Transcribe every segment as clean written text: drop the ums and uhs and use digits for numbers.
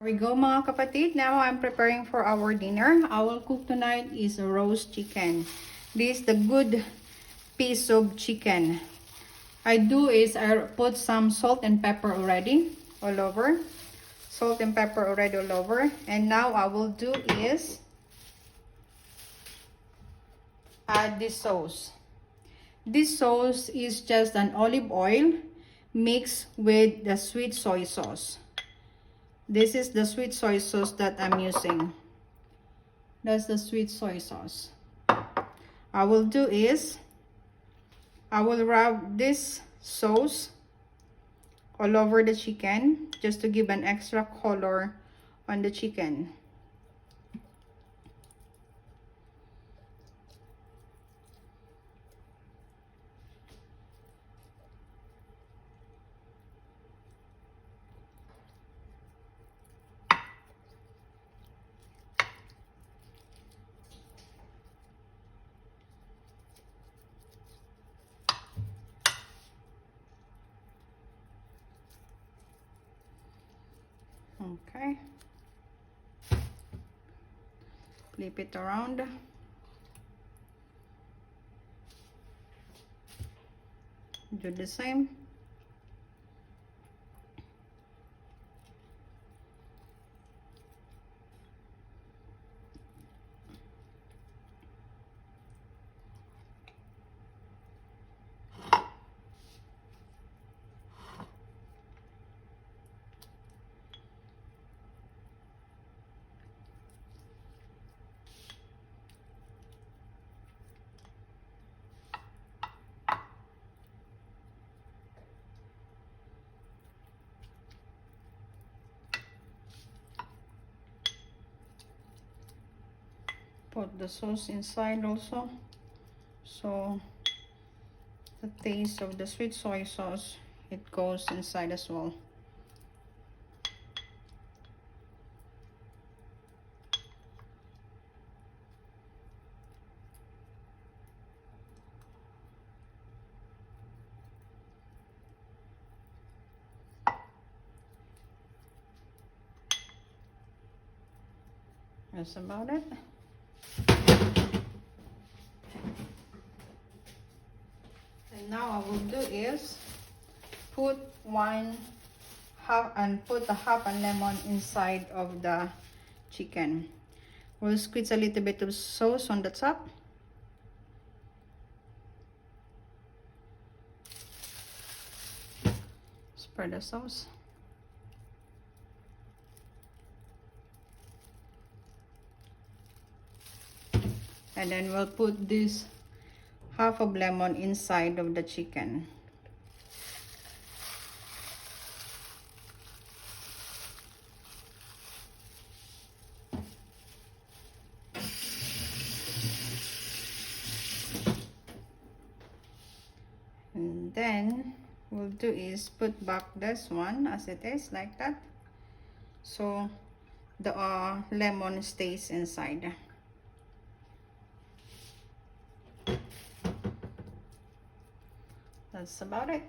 Here we go mga kapatid. Now I'm preparing for our dinner. I will cook tonight is a roast chicken. This is the good piece of chicken. I put some salt and pepper already all over. Salt and pepper already all over. And now I will do is add this sauce. This sauce is just an olive oil mixed with the sweet soy sauce. This is the sweet soy sauce that I'm using. That's the sweet soy sauce. I will do is I will rub this sauce all over the chicken just to give an extra color on the chicken. Okay, flip it around. Do the same. Put the sauce inside also, so the taste of the sweet soy sauce, it goes inside as well. That's about it. And now I will do is put put a half a lemon inside of the chicken. We'll squeeze a little bit of sauce on the top. Spread the sauce. And then we'll put this half of lemon inside of the chicken. And then we'll do is put back this one as it is, like that, so the lemon stays inside. That's about it.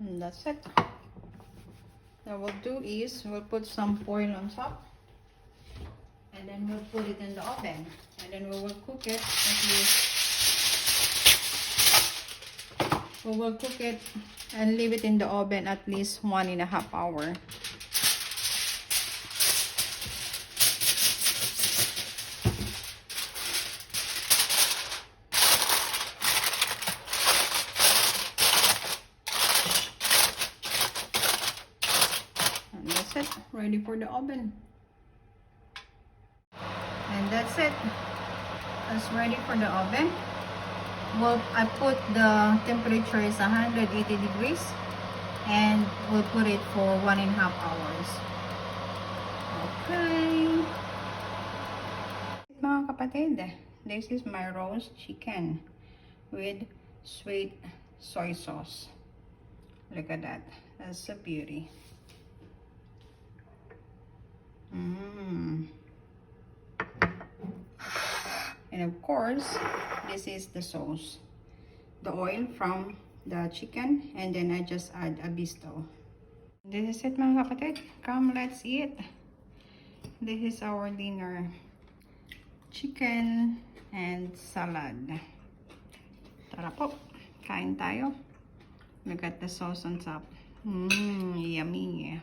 And that's it. Now what we'll do is we'll put some foil on top, and then we'll put it in the oven, and then we will cook it at least. We will cook it and leave it in the oven at least 1.5 hours. That's it, ready for the oven. And that's it, it's ready for the oven. Well, I put the temperature is 180 degrees, and we'll put it for 1.5 hours. Okay. Mga kapatid, this is my roast chicken with sweet soy sauce. Look at that. That's a beauty. And of course, this is the sauce. The oil from the chicken, and then I just add a bisto. This is it mga kapatid. Come, let's eat. This is our dinner. Chicken and salad. Tara po, kain tayo. Look at the sauce on top. Yummy.